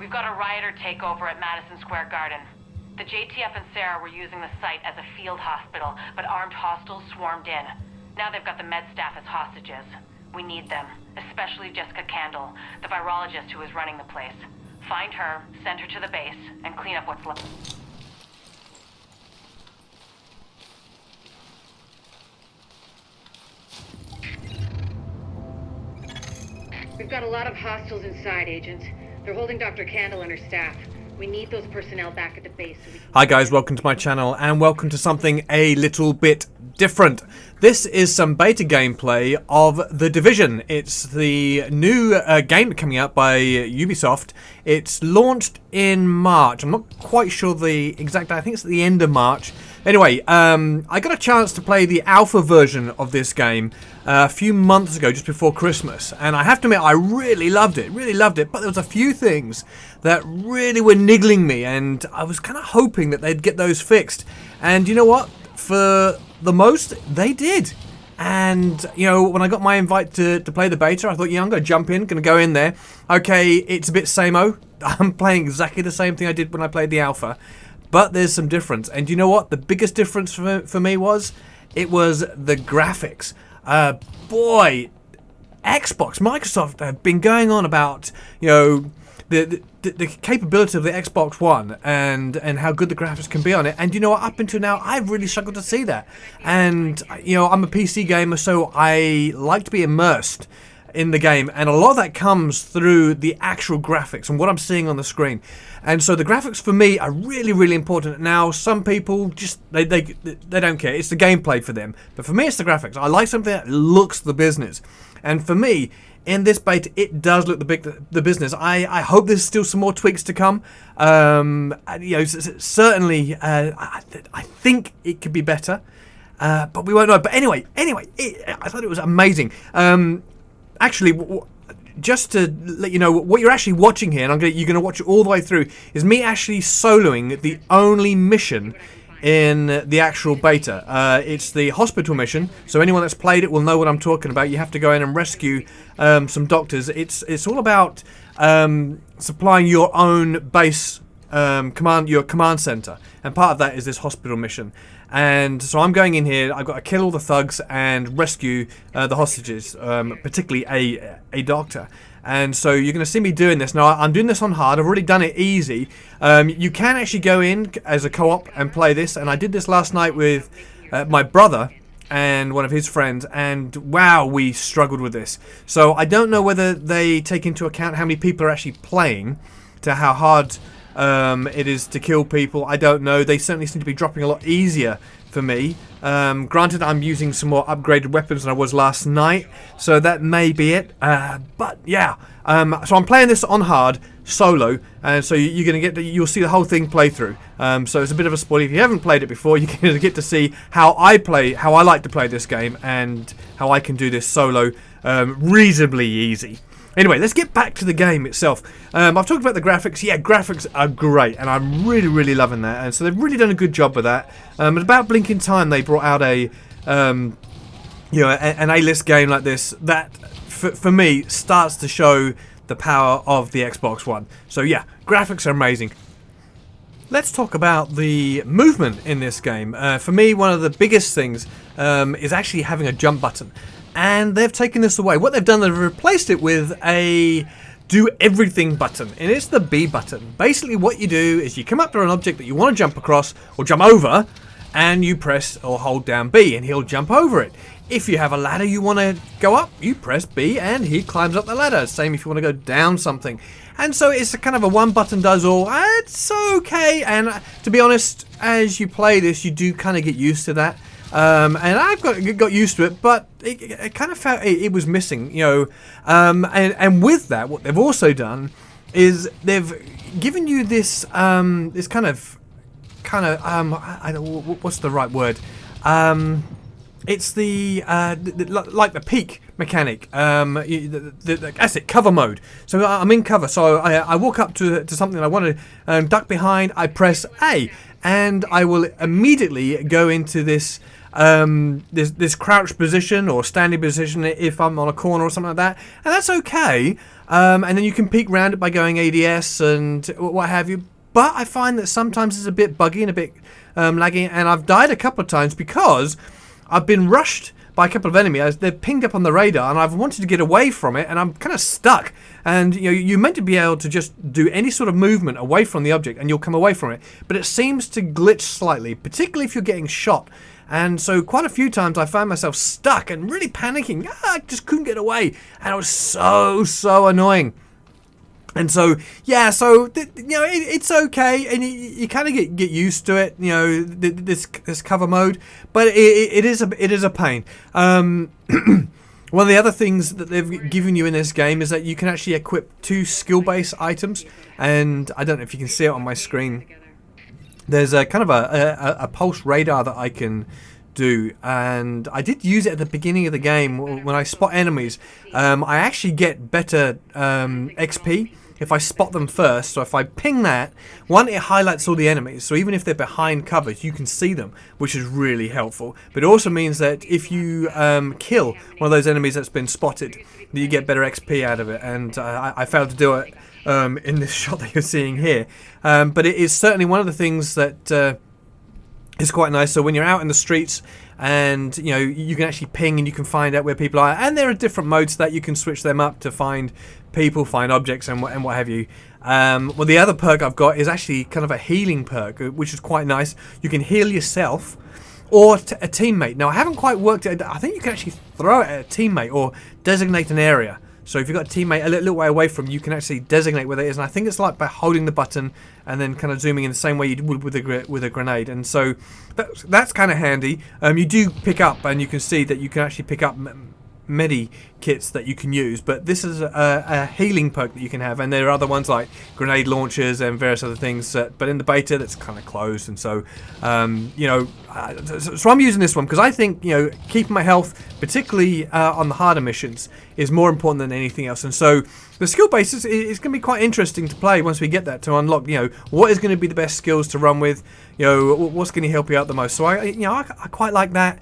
We've got a rioter takeover at Madison Square Garden. The JTF and Sarah were using the site as a field hospital, but armed hostiles swarmed in. Now they've got the med staff as hostages. We need them, especially Jessica Candle, the virologist who is running the place. Find her, send her to the base, and clean up what's left. We've got a lot of hostiles inside, Agent. They're holding Dr. Candle and her staff. We need those personnel back at the base. Hi guys, welcome to my channel and welcome to something a little bit different. This is some beta gameplay of The Division. It's the new game coming out by Ubisoft. It's launched in March. I'm not quite sure the exact date. I think it's at the end of March. Anyway, I got a chance to play the alpha version of this game a few months ago, just before Christmas, and I have to admit I really loved it, but there was a few things that really were niggling me, and I was kind of hoping that they'd get those fixed, and you know what? For the most, they did. And, you know, when I got my invite to play the beta, I thought, yeah, I'm going to jump in, going to go in there. Okay, it's a bit same-o. I'm playing exactly the same thing I did when I played the alpha. But there's some difference. And you know what? The biggest difference for me was, it was the graphics. Boy, Xbox, Microsoft have been going on about, you know, the capability of the Xbox One and how good the graphics can be on it. And you know what, up until now, I've really struggled to see that. And, you know, I'm a PC gamer, so I like to be immersed in the game, and a lot of that comes through the actual graphics and what I'm seeing on the screen. And so the graphics for me are really, really important. Now, some people just they don't care. It's the gameplay for them, but for me, it's the graphics. I like something that looks the business, and for me, in this beta, it does look the business. I hope there's still some more tweaks to come. You know, certainly, I think it could be better, but we won't know. But anyway, I thought it was amazing. Actually, just to let you know, what you're actually watching here, and you're going to watch it all the way through, is me actually soloing the only mission in the actual beta. It's the hospital mission, so anyone that's played it will know what I'm talking about. You have to go in and rescue some doctors. It's all about supplying your own base your command center, and part of that is this hospital mission. And so I'm going in here. I've got to kill all the thugs and rescue the hostages, particularly a doctor. And so you're going to see me doing this. Now, I'm doing this on hard. I've already done it easy. You can actually go in as a co-op and play this. And I did this last night with my brother and one of his friends. And wow, we struggled with this. So I don't know whether they take into account how many people are actually playing to how hard it is to kill people. I don't know. They certainly seem to be dropping a lot easier for me. Granted, I'm using some more upgraded weapons than I was last night, so that may be it. But yeah, so I'm playing this on hard, solo, and so you're gonna you'll see the whole thing play through. So it's a bit of a spoiler. If you haven't played it before, you're gonna get to see how I like to play this game, and how I can do this solo reasonably easy. Anyway, let's get back to the game itself. I've talked about the graphics. Yeah, graphics are great, and I'm really, really loving that. And so they've really done a good job with that. At about blinking time, they brought out a, you know, an A-list game like this that, for me, starts to show the power of the Xbox One. So yeah, graphics are amazing. Let's talk about the movement in this game. For me, one of the biggest things is actually having a jump button. And they've taken this away. What they've done, they've replaced it with a do everything button, and it's the B button. Basically what you do is you come up to an object that you want to jump across or jump over, and you press or hold down B and he'll jump over it. If you have a ladder you want to go up, you press B and he climbs up the ladder. Same if you want to go down something. And so it's a kind of a one button does all. It's okay, and to be honest, as you play this you do kind of get used to that. And I've got used to it, but it kind of felt it was missing, you know. And with that, what they've also done is they've given you this this kind of I don't, what's the right word? It's the like the peak mechanic. That's it, cover mode. So I'm in cover. So I walk up to something I want to duck behind. I press A, and I will immediately go into this this crouch position or standing position if I'm on a corner or something like that, and that's okay. And then you can peek around it by going ADS and what have you. But I find that sometimes it's a bit buggy and a bit laggy, and I've died a couple of times because I've been rushed by a couple of enemies. They've pinged up on the radar, and I've wanted to get away from it, and I'm kind of stuck. And you're meant to be able to just do any sort of movement away from the object, and you'll come away from it. But it seems to glitch slightly, particularly if you're getting shot. And so quite a few times I found myself stuck and really panicking. I just couldn't get away, and it was so annoying. And so, yeah, so, it's okay, and you kind of get used to it, this cover mode, but it is a pain. One of the other things that they've given you in this game is that you can actually equip 2 skill-based items, and I don't know if you can see it on my screen. There's a kind of a pulse radar that I can do, and I did use it at the beginning of the game. When I spot enemies, I actually get better XP if I spot them first. So if I ping that, one, it highlights all the enemies, so even if they're behind covers you can see them, which is really helpful. But it also means that if you kill one of those enemies that's been spotted, that you get better XP out of it, and I failed to do it in this shot that you're seeing here, but it is certainly one of the things that is quite nice. So when you're out in the streets and you can actually ping and you can find out where people are, and there are different modes that you can switch them up to find people, find objects, and what have you. Well, the other perk I've got is actually kind of a healing perk, which is quite nice. You can heal yourself or a teammate. Now I haven't quite worked it. I think you can actually throw it at a teammate or designate an area. So if you've got a teammate a little way away from you, can actually designate where it is. And I think it's like by holding the button and then kind of zooming in the same way you would with a grenade. And so that's kind of handy. You do pick up, and you can see that you can actually pick up medi kits that you can use, but this is a healing perk that you can have, and there are other ones like grenade launchers and various other things, but in the beta that's kind of closed. And so so I'm using this one because I think keeping my health, particularly on the harder missions, is more important than anything else. And so the skill base is going to be quite interesting to play once we get that, to unlock what is going to be the best skills to run with, what's going to help you out the most. So I quite like that.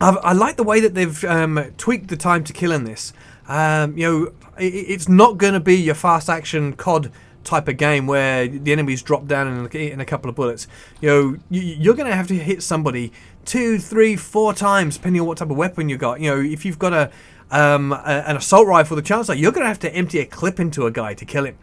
I like the way that they've tweaked the time to kill in this. It's not going to be your fast action COD type of game where the enemies drop down in a couple of bullets. You're going to have to hit somebody 2, 3, 4 times depending on what type of weapon you got. If you've got an assault rifle, the chances are you're going to have to empty a clip into a guy to kill him.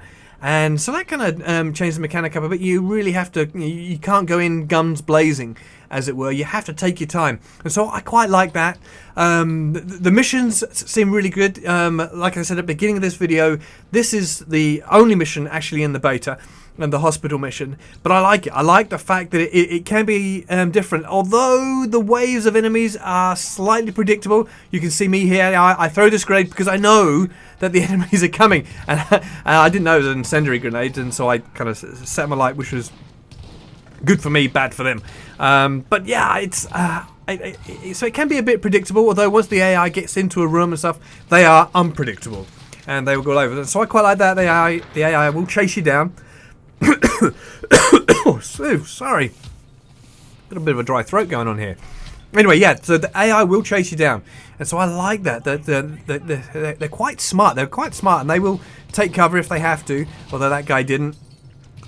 And so that kind of changed the mechanic up a bit. You really have to, you can't go in guns blazing, as it were. You have to take your time. And so I quite like that. The missions seem really good. Like I said at the beginning of this video, this is the only mission actually in the beta, and the hospital mission. But I like it. I like the fact that it can be different. Although the waves of enemies are slightly predictable. You can see me here. I throw this grenade because I know that the enemies are coming. And I didn't know it was an incendiary grenade, and so I kind of set them alight, which was good for me, bad for them. But yeah, it's so it can be a bit predictable, although once the AI gets into a room and stuff, they are unpredictable, and they will go over. So I quite like that. The AI will chase you down. Oh, sorry, got a bit of a dry throat going on here. Anyway, yeah, so the AI will chase you down, and so I like that. They're quite smart. They're quite smart, and they will take cover if they have to, although that guy didn't.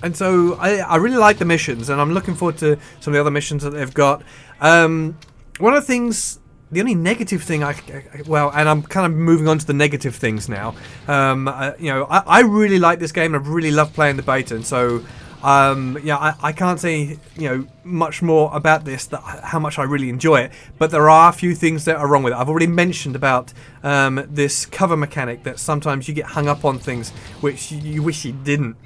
And so I really like the missions, and I'm looking forward to some of the other missions that they've got. One of the things, the only negative thing and I'm kind of moving on to the negative things now. I really like this game, and I really love playing the beta, and so I can't say much more about this, how much I really enjoy it. But there are a few things that are wrong with it. I've already mentioned about this cover mechanic, that sometimes you get hung up on things which you wish you didn't.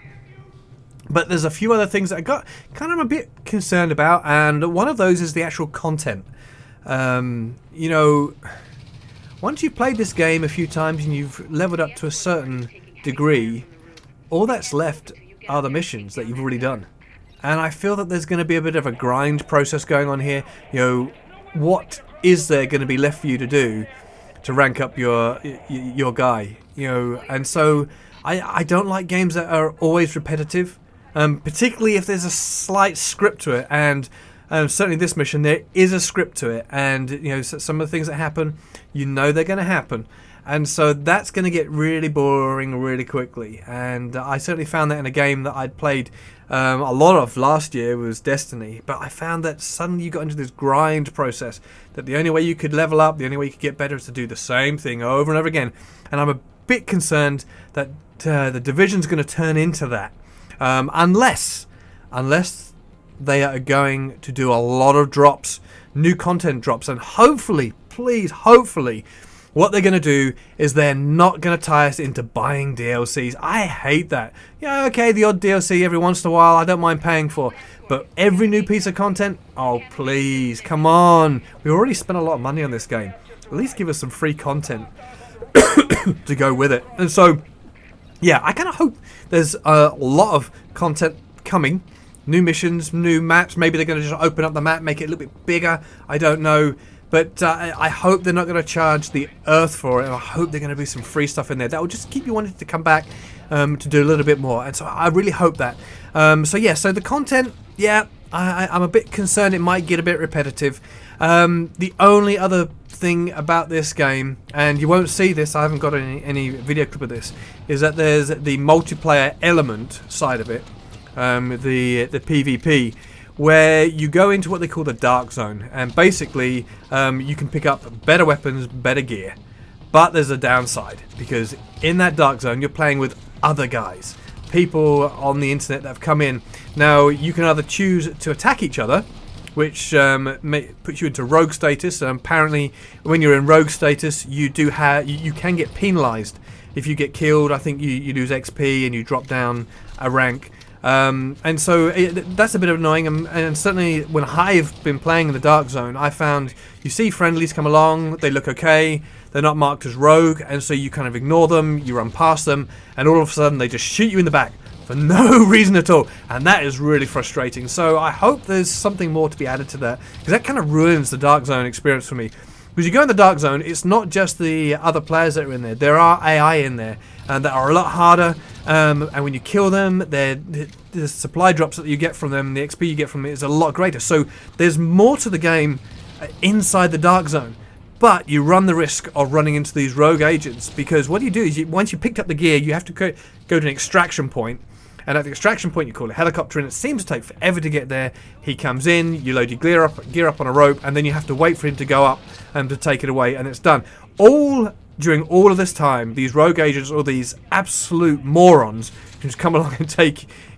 But there's a few other things that I got kind of a bit concerned about, and one of those is the actual content. Once you've played this game a few times and you've leveled up to a certain degree, all that's left are the missions that you've already done. And I feel that there's going to be a bit of a grind process going on here. What is there going to be left for you to do to rank up your guy? And so I don't like games that are always repetitive. Particularly if there's a slight script to it, and certainly this mission, there is a script to it, and some of the things that happen, they're going to happen. And so that's going to get really boring really quickly. And I certainly found that in a game that I'd played a lot of last year was Destiny. But I found that suddenly you got into this grind process, that the only way you could level up, the only way you could get better is to do the same thing over and over again. And I'm a bit concerned that the Division's going to turn into that. Unless they are going to do a lot of drops, new content drops. And hopefully, please, hopefully, what they're going to do is they're not going to tie us into buying DLCs. I hate that. Yeah, okay, the odd DLC every once in a while, I don't mind paying for. But every new piece of content? Oh, please, come on. We already spent a lot of money on this game. At least give us some free content to go with it. And so, yeah, I kind of hope there's a lot of content coming. New missions, new maps. Maybe they're going to just open up the map, make it a little bit bigger. I don't know. But I hope they're not going to charge the earth for it, and I hope they're going to be some free stuff in there that will just keep you wanting to come back to do a little bit more. And so I really hope that. So the content, I'm a bit concerned it might get a bit repetitive. The only other thing about this game, and you won't see this, I haven't got any video clip of this, is that there's the multiplayer element side of it, the PvP, where you go into what they call the Dark Zone, and basically you can pick up better weapons, better gear. But there's a downside, because in that Dark Zone you're playing with other guys, people on the internet that have come in. Now you can either choose to attack each other, which puts you into rogue status, and apparently when you're in rogue status you can get penalised. If you get killed, I think you lose XP and you drop down a rank. And so that's a bit annoying, and certainly when I've been playing in the Dark Zone, I found you see friendlies come along, they look okay, they're not marked as rogue, and so you kind of ignore them, you run past them, and all of a sudden they just shoot you in the back for no reason at all, and that is really frustrating. So I hope there's something more to be added to that, because that kind of ruins the Dark Zone experience for me. Because you go in the Dark Zone, it's not just the other players that are in there. There are AI in there that are a lot harder, and when you kill them, the supply drops that you get from them, the XP you get from it is a lot greater. So there's more to the game inside the Dark Zone. But you run the risk of running into these rogue agents, because what you do is once you picked up the gear, you have to go to an extraction point. And at the extraction point, you call a helicopter, and it seems to take forever to get there. He comes in, you load your gear up on a rope, and then you have to wait for him to go up and to take it away, and it's done. During all of this time, these rogue agents or these absolute morons can just come along and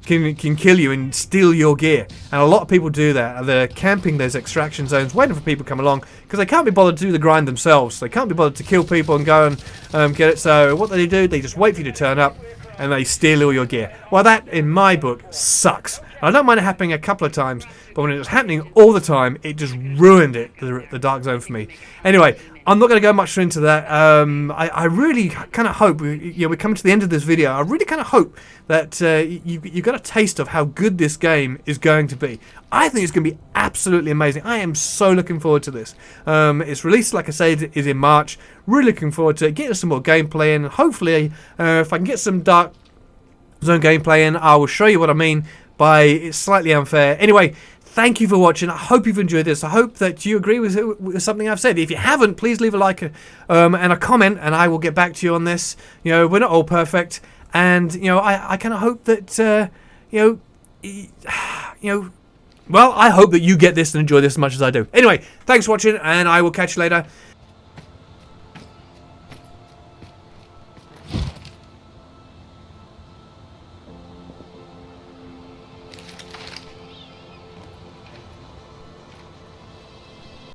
can kill you and steal your gear. And a lot of people do that. They're camping those extraction zones, waiting for people to come along, because they can't be bothered to do the grind themselves. They can't be bothered to kill people and go and get it. So what do? They just wait for you to turn up, and they steal all your gear. Well, that, in my book, sucks. I don't mind it happening a couple of times, but when it was happening all the time, it just ruined it, the Dark Zone for me. Anyway, I'm not going to go much into that. I really kind of hope, we're coming to the end of this video, I really kind of hope that you got a taste of how good this game is going to be. I think it's going to be absolutely amazing. I am so looking forward to this. It's released, like I said, is in March. Really looking forward to getting some more gameplay in. Hopefully, if I can get some Dark Zone gameplay in, I will show you what I mean by it's slightly unfair. Anyway, thank you for watching. I hope you've enjoyed this. I hope that you agree with something I've said. If you haven't, please leave a like and a comment, and I will get back to you on this. We're not all perfect, and I kind of hope that well, I hope that you get this and enjoy this as much as I do. Anyway, thanks for watching, and I will catch you later.